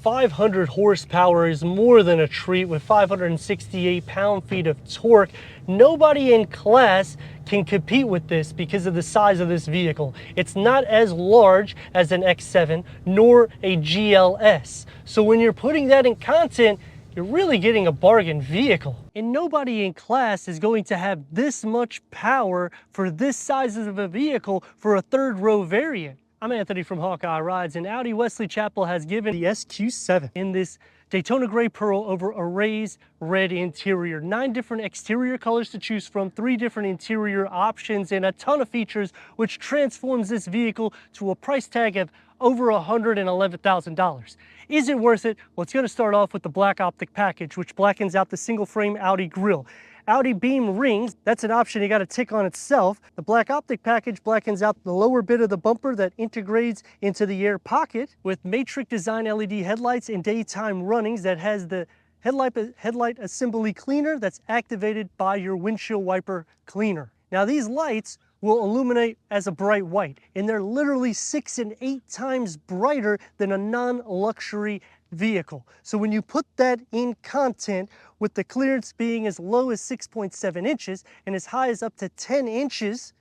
500 horsepower is more than a treat with 568 pound-feet of torque. Nobody in class can compete with this because of the size of this vehicle. It's not as large as an X7 nor a GLS. So when you're putting that in content, you're really getting a bargain vehicle. And nobody in class is going to have this much power for this size of a vehicle for a third row variant. I'm Anthony from Hawkeye Rides, and Audi Wesley Chapel has given the SQ7 in this Daytona Gray Pearl over a raised red interior. 9 different exterior colors to choose from, 3 different interior options, and a ton of features, which transforms this vehicle to a price tag of over $111,000. Is it worth it? Well, it's going to start off with the black optic package, which blackens out the single frame Audi grille. Audi beam rings, that's an option you got to tick on itself. The black optic package blackens out the lower bit of the bumper that integrates into the air pocket with matrix design LED headlights and daytime runnings that has the headlight assembly cleaner that's activated by your windshield wiper cleaner. Now these lights will illuminate as a bright white, and they're literally 6 and 8 times brighter than a non-luxury vehicle. So when you put that in content, with the clearance being as low as 6.7 inches and as high as up to 10 inches,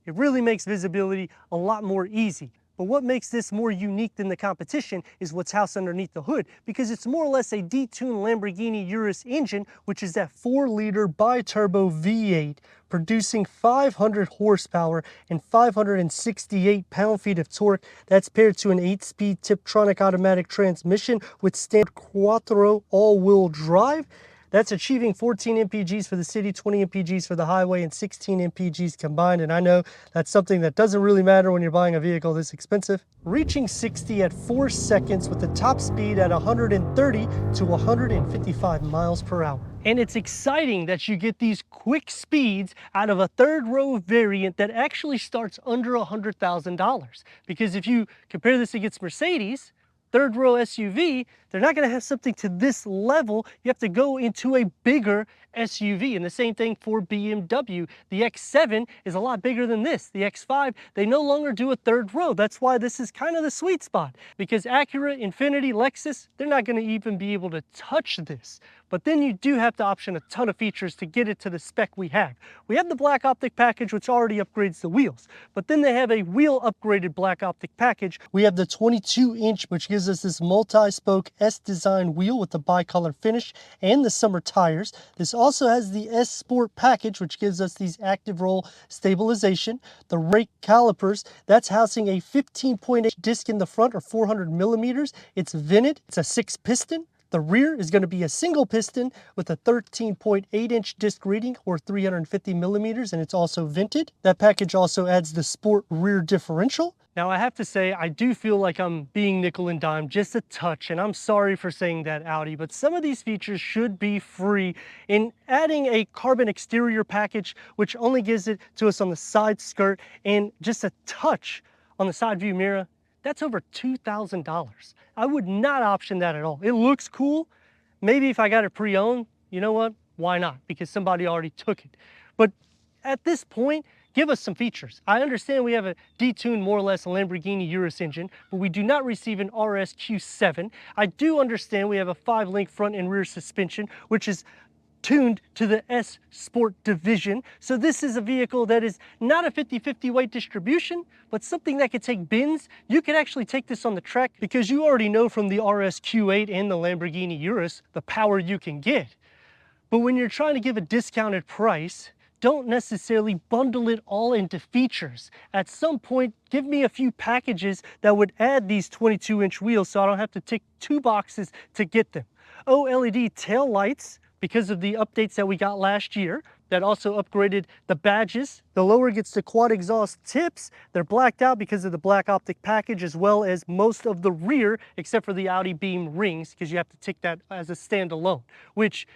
it really makes visibility a lot more easy. But what makes this more unique than the competition is what's housed underneath the hood, because it's more or less a detuned Lamborghini Urus engine, which is that 4-liter bi-turbo V8 producing 500 horsepower and 568 pound-feet of torque. That's paired to an 8-speed Tiptronic automatic transmission with standard quattro all-wheel drive. That's achieving 14 mpgs for the city, 20 mpgs for the highway, and 16 mpgs combined. And I know that's something that doesn't really matter when you're buying a vehicle this expensive. Reaching 60 at 4 seconds with the top speed at 130 to 155 miles per hour. And it's exciting that you get these quick speeds out of a third row variant that actually starts under $100,000. Because if you compare this against Mercedes, third row SUV, they're not going to have something to this level. You have to go into a bigger SUV. And the same thing for BMW. The X7 is a lot bigger than this. The X5, they no longer do a third row. That's why this is kind of the sweet spot, because Acura, Infiniti, Lexus, they're not going to even be able to touch this. But then you do have to option a ton of features to get it to the spec we have. We have the black optic package, which already upgrades the wheels, but then they have a wheel upgraded black optic package. We have the 22-inch, which gives us this multi-spoke S-design wheel with the bicolor finish and the summer tires. This also has the S Sport package, which gives us these active roll stabilization. The rake calipers, that's housing a 15.8 disc in the front, or 400 millimeters. It's vented. It's a 6-piston. The rear is going to be a single piston with a 13.8-inch disc rating, or 350 millimeters, and it's also vented. That package also adds the sport rear differential. Now I have to say, I do feel like I'm being nickel and dime just a touch, and I'm sorry for saying that, Audi, but some of these features should be free. In adding a carbon exterior package, which only gives it to us on the side skirt and just a touch on the side view mirror, that's over $2,000. I would not option that at all. It looks cool. Maybe if I got it pre-owned, you know what? Why not? Because somebody already took it. But at this point, give us some features. I understand we have a detuned, more or less, Lamborghini Urus engine, but we do not receive an SQ7. I do understand we have a 5-link front and rear suspension, which is tuned to the S Sport division. So this is a vehicle that is not a 50-50 weight distribution, but something that could take bins. You could actually take this on the track, because you already know from the SQ7 and the Lamborghini Urus the power you can get. But when you're trying to give a discounted price, don't necessarily bundle it all into features. At some point, give me a few packages that would add these 22-inch wheels so I don't have to tick 2 boxes to get them. OLED tail lights, because of the updates that we got last year, that also upgraded the badges. The lower gets the quad exhaust tips. They're blacked out because of the black optic package, as well as most of the rear, except for the Audi beam rings, because you have to tick that as a standalone, which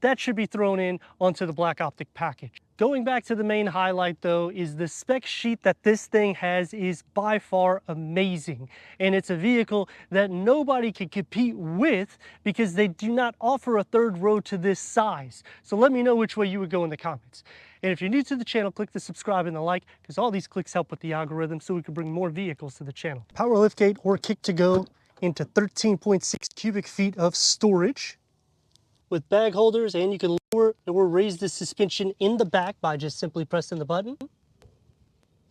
that should be thrown in onto the black optic package. Going back to the main highlight though, is the spec sheet that this thing has is by far amazing. And it's a vehicle that nobody can compete with, because they do not offer a third row to this size. So let me know which way you would go in the comments. And if you're new to the channel, click the subscribe and the like, because all these clicks help with the algorithm so we can bring more vehicles to the channel. Power liftgate or kick to go into 13.6 cubic feet of storage with bag holders, and you can lower or raise the suspension in the back by just simply pressing the button,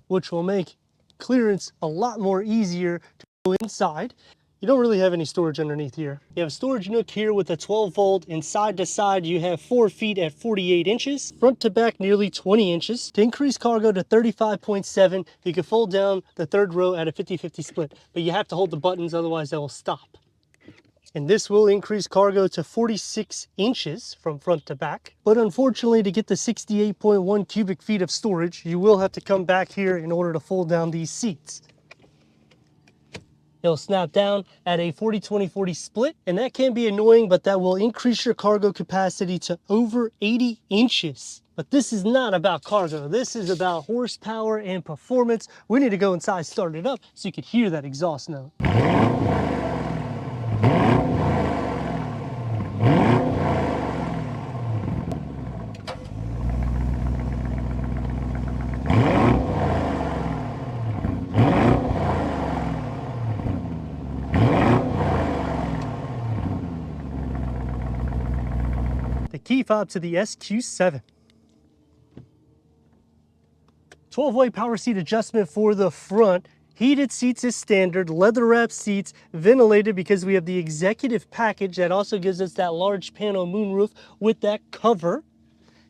which will make clearance a lot more easier to go inside. You don't really have any storage underneath here. You have a storage nook here with a 12 volt, and side to side you have 4 feet at 48 inches, front to back nearly 20 inches. To increase cargo to 35.7, you can fold down the third row at a 50-50 split, but you have to hold the buttons, otherwise they will stop. And this will increase cargo to 46 inches from front to back. But unfortunately, to get the 68.1 cubic feet of storage, you will have to come back here in order to fold down these seats. It'll snap down at a 40-20-40 split, and that can be annoying, but that will increase your cargo capacity to over 80 inches. But this is not about cargo. This is about horsepower and performance. We need to go inside, start it up, so you can hear that exhaust note. The key fob to the SQ7. 12-way power seat adjustment for the front. Heated seats is standard, leather wrap seats, ventilated because we have the executive package that also gives us that large panel moonroof with that cover.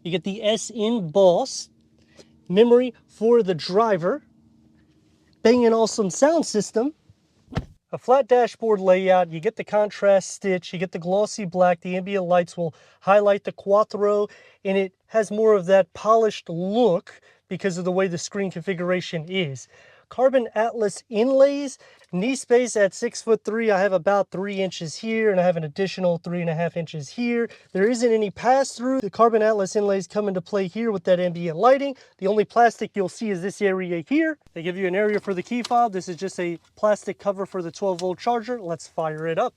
You get the SN Boss, memory for the driver, Bang & Olufsen sound system, a flat dashboard layout. You get the contrast stitch, you get the glossy black, the ambient lights will highlight the Quattro, and it has more of that polished look because of the way the screen configuration is. Carbon Atlas inlays, knee space at 6'3". I have about 3 inches here, and I have an additional 3.5 inches here. There isn't any pass-through. The Carbon Atlas inlays come into play here with that ambient lighting. The only plastic you'll see is this area here. They give you an area for the key fob. This is just a plastic cover for the 12-volt charger. Let's fire it up.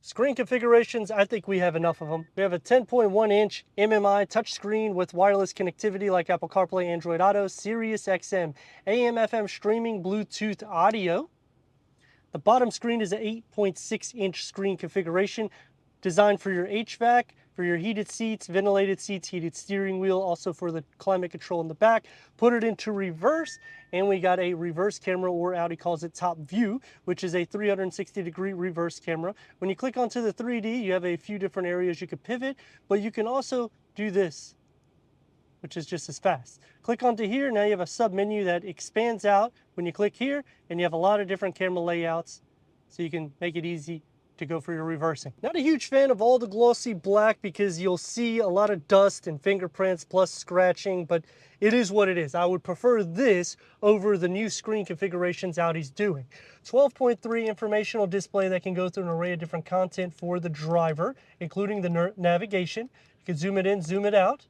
Screen configurations, I think we have enough of them. We have a 10.1-inch MMI touchscreen with wireless connectivity like Apple CarPlay, Android Auto, Sirius XM, AM/FM streaming, Bluetooth audio. The bottom screen is an 8.6-inch screen configuration designed for your HVAC, for your heated seats, ventilated seats, heated steering wheel, also for the climate control in the back. Put it into reverse, and we got a reverse camera, or Audi calls it top view, which is a 360-degree reverse camera. When you click onto the 3D, you have a few different areas you can pivot, but you can also do this, which is just as fast. Click onto here, now you have a sub-menu that expands out when you click here, and you have a lot of different camera layouts, so you can make it easy to go for your reversing. Not a huge fan of all the glossy black because you'll see a lot of dust and fingerprints plus scratching, but it is what it is. I would prefer this over the new screen configurations Audi's doing. 12.3 informational display that can go through an array of different content for the driver, including the navigation. You can zoom it in, zoom it out.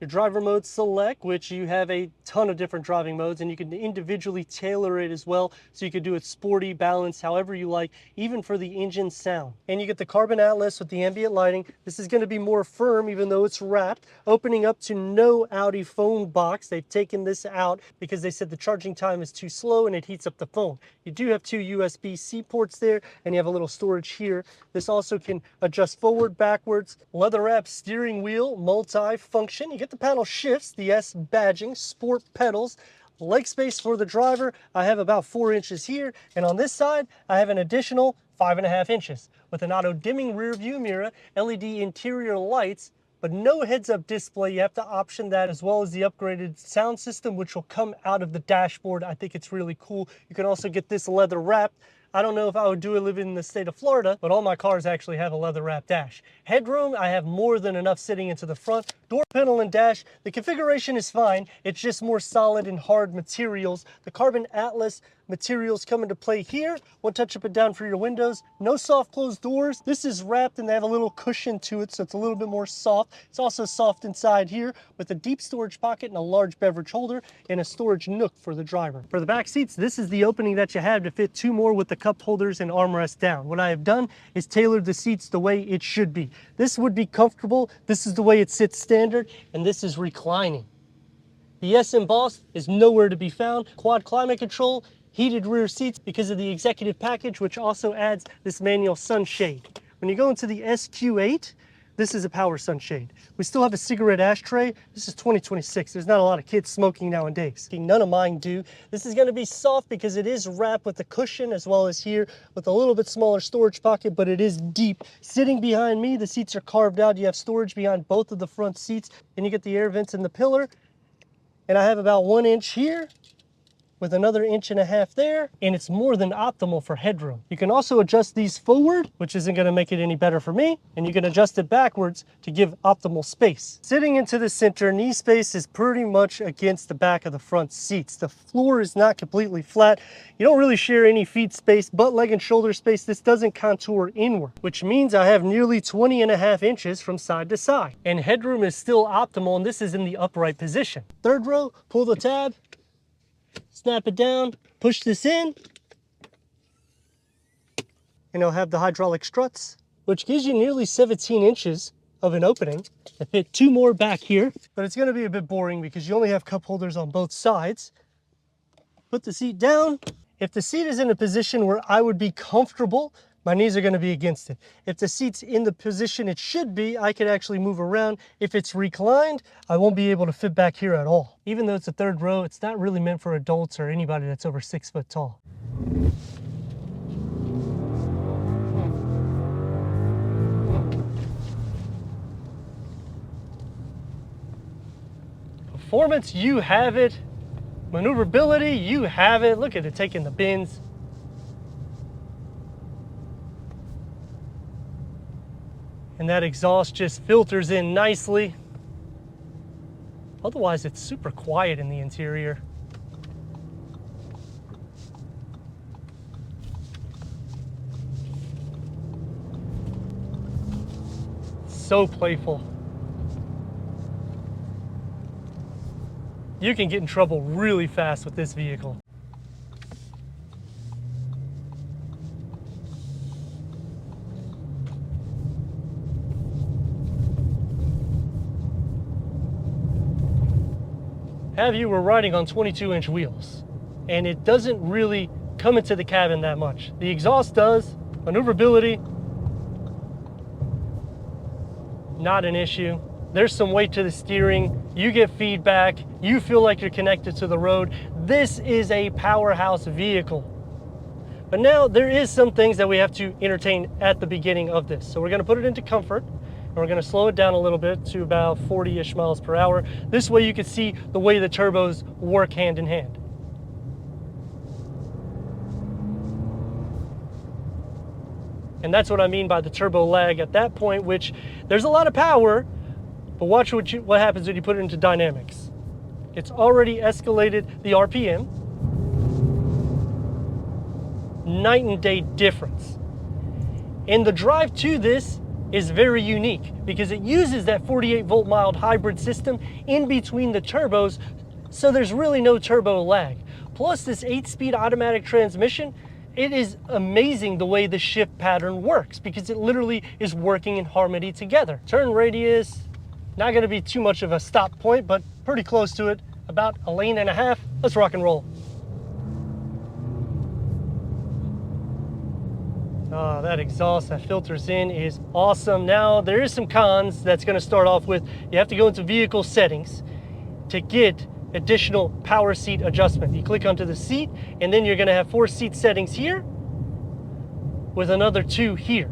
Your driver mode select, which you have a ton of different driving modes, and you can individually tailor it as well, so you can do it sporty, balanced, however you like, even for the engine sound. And you get the Carbon Atlas with the ambient lighting. This is going to be more firm even though it's wrapped, opening up to no Audi phone box. They've taken this out because they said the charging time is too slow and it heats up the phone. You do have 2 USB-C ports there, and you have a little storage here. This also can adjust forward, backwards, leather wrap steering wheel, multi-function. You get the panel shifts, the S badging, sport pedals, leg space for the driver. I have about 4 inches here, and on this side I have an additional 5.5 inches with an auto dimming rear view mirror, LED interior lights, but no heads-up display. You have to option that, as well as the upgraded sound system, which will come out of the dashboard. I think it's really cool. You can also get this leather wrapped. I don't know if I would do it living in the state of Florida, but all my cars actually have a leather wrap dash. Headroom, I have more than enough sitting into the front. Door panel and dash, the configuration is fine. It's just more solid and hard materials. The Carbon Atlas materials come into play here. One touch up and down for your windows. No soft closed doors. This is wrapped and they have a little cushion to it, so it's a little bit more soft. It's also soft inside here with a deep storage pocket and a large beverage holder and a storage nook for the driver. For the back seats, this is the opening that you have to fit 2 more with the cup holders and armrest down. What I have done is tailored the seats the way it should be. This would be comfortable. This is the way it sits standard, and this is reclining. The S embossed is nowhere to be found. Quad climate control, heated rear seats because of the executive package, which also adds this manual sunshade. When you go into the SQ8, this is a power sunshade. We still have a cigarette ashtray. This is 2026. There's not a lot of kids smoking nowadays. None of mine do. This is gonna be soft because it is wrapped with a cushion, as well as here with a little bit smaller storage pocket, but it is deep. Sitting behind me, the seats are carved out. You have storage behind both of the front seats, and you get the air vents in the pillar. And I have about 1 inch here with another 1.5 inches there, and it's more than optimal for headroom. You can also adjust these forward, which isn't gonna make it any better for me, and you can adjust it backwards to give optimal space. Sitting into the center, knee space is pretty much against the back of the front seats. The floor is not completely flat. You don't really share any feet space, butt, leg, and shoulder space. This doesn't contour inward, which means I have nearly 20.5 inches from side to side. And headroom is still optimal, and this is in the upright position. Third row, pull the tab, snap it down, push this in, and it'll have the hydraulic struts, which gives you nearly 17 inches of an opening. I fit 2 more back here, but it's gonna be a bit boring because you only have cup holders on both sides. Put the seat down. If the seat is in a position where I would be comfortable, my knees are gonna be against it. If the seat's in the position it should be, I could actually move around. If it's reclined, I won't be able to fit back here at all. Even though it's a third row, it's not really meant for adults or anybody that's over 6 foot tall. Performance, you have it. Maneuverability, you have it. Look at it taking the bends. And that exhaust just filters in nicely. Otherwise, it's super quiet in the interior. So playful. You can get in trouble really fast with this vehicle. Have you were riding on 22-inch wheels, and it doesn't really come into the cabin that much. The exhaust does, maneuverability, not an issue. There's some weight to the steering, you get feedback, you feel like you're connected to the road. This is a powerhouse vehicle. But now there is some things that we have to entertain at the beginning of this. So we're gonna put it into comfort, and we're gonna slow it down a little bit to about 40-ish miles per hour. This way you can see the way the turbos work hand in hand. And that's what I mean by the turbo lag at that point, which there's a lot of power, but watch what happens when you put it into dynamics. It's already escalated the RPM. Night and day difference. And the drive to this is very unique because it uses that 48-volt mild hybrid system in between the turbos, so there's really no turbo lag. Plus this 8-speed automatic transmission, it is amazing the way the shift pattern works because it literally is working in harmony together. Turn radius, not gonna be too much of a stop point, but pretty close to it, about 1.5 lanes. Let's rock and roll. Oh, that exhaust that filters in is awesome. Now, there is some cons that's gonna start off with. You have to go into vehicle settings to get additional power seat adjustment. You click onto the seat, and then you're gonna have 4 seat settings here with another 2 here.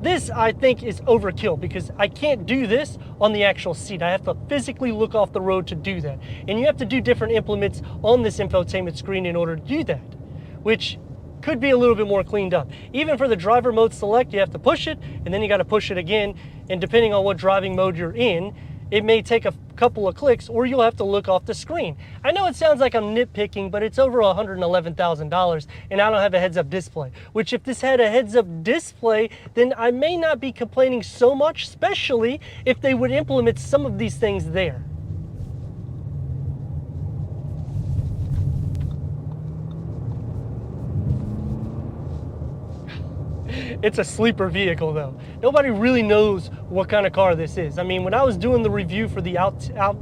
This, I think, is overkill because I can't do this on the actual seat. I have to physically look off the road to do that. And you have to do different implements on this infotainment screen in order to do that, which could be a little bit more cleaned up. Even for the driver mode select, you have to push it, and then you gotta push it again. And depending on what driving mode you're in, it may take a couple of clicks or you'll have to look off the screen. I know it sounds like I'm nitpicking, but it's over $111,000 and I don't have a heads-up display, which if this had a heads-up display, then I may not be complaining so much, especially if they would implement some of these things there. It's a sleeper vehicle though. Nobody really knows what kind of car this is. I mean, when I was doing the review for the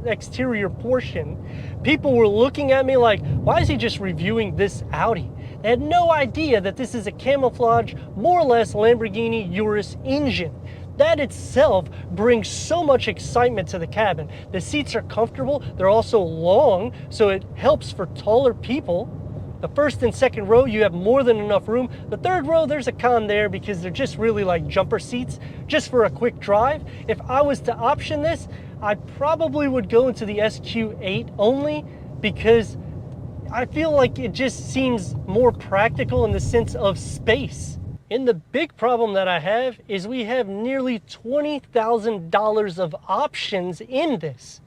exterior portion, people were looking at me like, why is he just reviewing this Audi? They had no idea that this is a camouflage, more or less Lamborghini Urus engine. That itself brings so much excitement to the cabin. The seats are comfortable, they're also long, so it helps for taller people. The first and second row, you have more than enough room. The third row, there's a con there because they're just really like jumper seats, just for a quick drive. If I was to option this, I probably would go into the SQ8 only because I feel like it just seems more practical in the sense of space. And the big problem that I have is we have nearly $20,000 of options in this.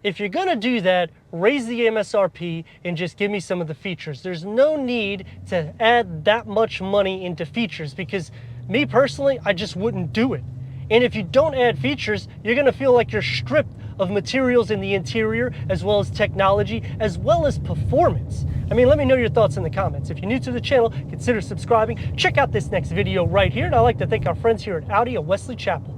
If you're gonna do that, raise the MSRP and just give me some of the features. There's no need to add that much money into features because me personally, I just wouldn't do it. And if you don't add features, you're gonna feel like you're stripped of materials in the interior, as well as technology, as well as performance. I mean, let me know your thoughts in the comments. If you're new to the channel, consider subscribing. Check out this next video right here. And I'd like to thank our friends here at Audi of Wesley Chapel.